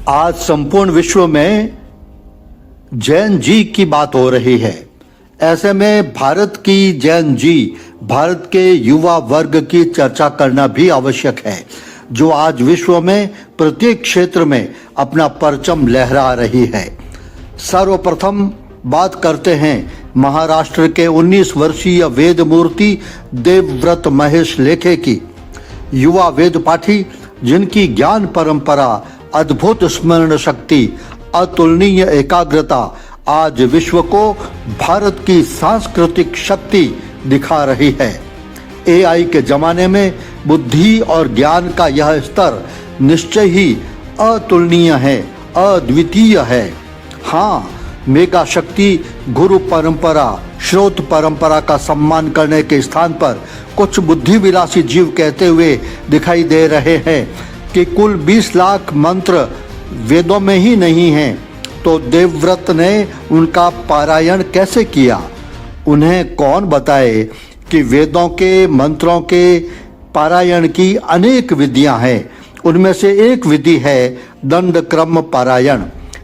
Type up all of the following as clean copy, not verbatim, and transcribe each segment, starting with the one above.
आज संपूर्ण विश्व में जैन जी की बात हो रही है। ऐसे में भारत की जैन जी, भारत के युवा वर्ग की चर्चा करना भी आवश्यक है, जो आज विश्व में प्रत्येक क्षेत्र में अपना परचम लहरा रही है। सर्वप्रथम बात करते हैं महाराष्ट्र के 19 वर्षीय वेद मूर्ति देवव्रत महेश लेखे की। युवा वेद पाठी जिनकी ज्ञान परंपरा, अद्भुत स्मरण शक्ति, अतुलनीय एकाग्रता आज विश्व को भारत की सांस्कृतिक शक्ति दिखा रही है। एआई के जमाने में बुद्धि और ज्ञान का यह स्तर निश्चय ही अतुलनीय है, अद्वितीय है। हाँ, मेगा शक्ति गुरु परंपरा, श्रोत परंपरा का सम्मान करने के स्थान पर कुछ बुद्धि विलासी जीव कहते हुए दिखाई दे रहे हैं कि कुल 20 लाख मंत्र वेदों में ही नहीं हैं, तो देवव्रत ने उनका पारायण कैसे किया? उन्हें कौन बताए कि वेदों के मंत्रों के पारायण की अनेक विधियां हैं। उनमें से एक विधि है दंड क्रम पारायण।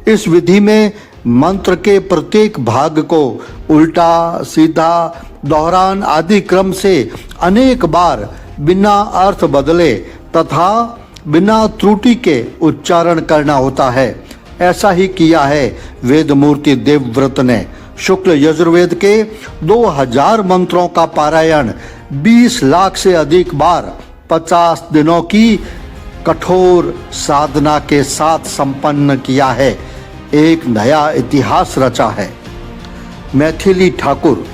इस विधि में मंत्र के प्रत्येक भाग को उल्टा, सीधा, दोहरान आदि क्रम से अनेक बार बिना अर्थ बदले तथा बिना त्रुटि के उच्चारण करना होता है। ऐसा ही किया है वेद मूर्ति देवव्रत ने। शुक्ल यजुर्वेद के 2000 मंत्रों का पारायण 20 लाख से अधिक बार 50 दिनों की कठोर साधना के साथ संपन्न किया है। एक नया इतिहास रचा है। मैथिली ठाकुर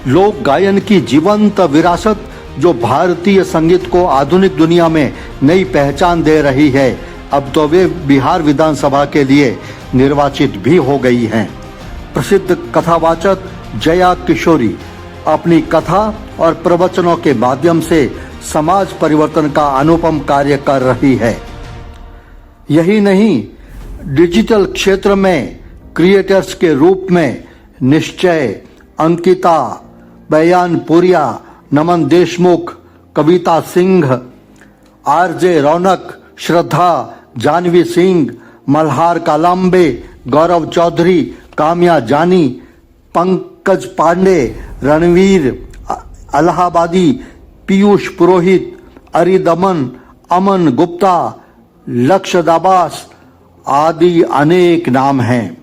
लोक गायन की जीवंत विरासत जो भारतीय संगीत को आधुनिक दुनिया में नई पहचान दे रही है, अब तो वे बिहार विधानसभा के लिए निर्वाचित भी हो गई हैं। प्रसिद्ध कथावाचक जया किशोरी अपनी कथा और प्रवचनों के माध्यम से समाज परिवर्तन का अनुपम कार्य कर रही है। यही नहीं, डिजिटल क्षेत्र में क्रिएटर्स के रूप में निश्चय, अंकिता, बयान पुरिया, नमन देशमुख, कविता सिंह, आरजे रौनक, श्रद्धा, जानवी सिंह, मल्हार कालाम्बे, गौरव चौधरी, काम्या जानी, पंकज पांडे, रणवीर अलाहाबादी, पीयूष पुरोहित, अरिदमन, अमन गुप्ता, लक्ष्य दाबास आदि अनेक नाम हैं।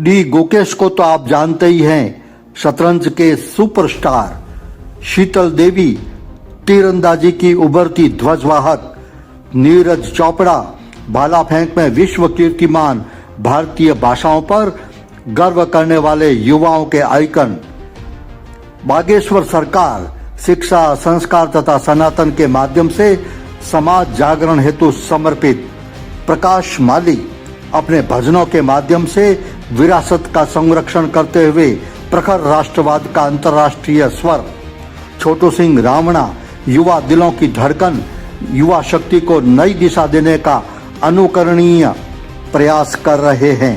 डी गुकेश को तो आप जानते ही हैं, शतरंज के सुपरस्टार। शीतल देवी तीरंदाजी की उभरती ध्वजवाहक। नीरज चोपड़ा भाला फेंक में विश्व कीर्तिमान। भारतीय भाषाओं पर गर्व करने वाले युवाओं के आइकन। बागेश्वर सरकार शिक्षा, संस्कार तथा सनातन के माध्यम से समाज जागरण हेतु समर्पित। प्रकाश माली अपने भजनों के माध्यम से विरासत का संरक्षण करते हुए प्रखर राष्ट्रवाद का अंतर्राष्ट्रीय स्वर। छोटू सिंह रावणा युवा दिलों की धड़कन, युवा शक्ति को नई दिशा देने का अनुकरणीय प्रयास कर रहे हैं।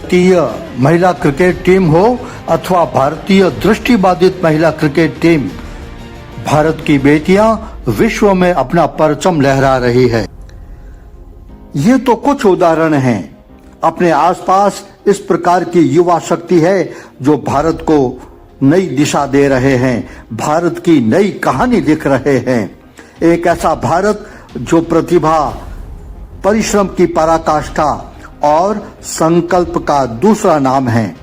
भारतीय महिला क्रिकेट टीम हो अथवा भारतीय दृष्टिबाधित महिला क्रिकेट टीम, भारत की बेटियां विश्व में अपना परचम लहरा रही है। ये तो कुछ उदाहरण हैं। अपने आसपास इस प्रकार की युवा शक्ति है जो भारत को नई दिशा दे रहे हैं, भारत की नई कहानी लिख रहे हैं। एक ऐसा भारत जो प्रतिभा, परिश्रम की पराकाष्ठा और संकल्प का दूसरा नाम है।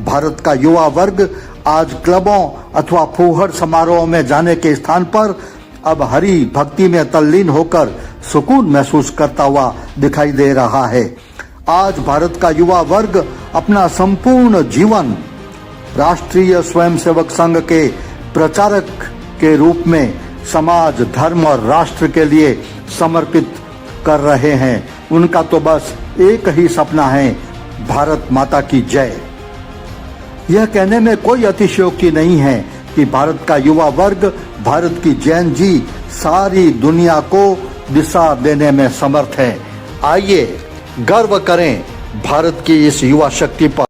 भारत का युवा वर्ग आज क्लबों अथवा फूहड़ समारोह में जाने के स्थान पर अब हरि भक्ति में तल्लीन होकर सुकून महसूस करता हुआ दिखाई दे रहा है। आज भारत का युवा वर्ग अपना संपूर्ण जीवन राष्ट्रीय स्वयंसेवक संघ के प्रचारक के रूप में समाज, धर्म और राष्ट्र के लिए समर्पित कर रहे हैं। उनका तो बस एक ही सपना है, भारत माता की जय। यह कहने में कोई अतिशयोक्ति नहीं है कि भारत का युवा वर्ग, भारत की जैन जी सारी दुनिया को दिशा देने में समर्थ है। आइए गर्व करें भारत की इस युवा शक्ति पर।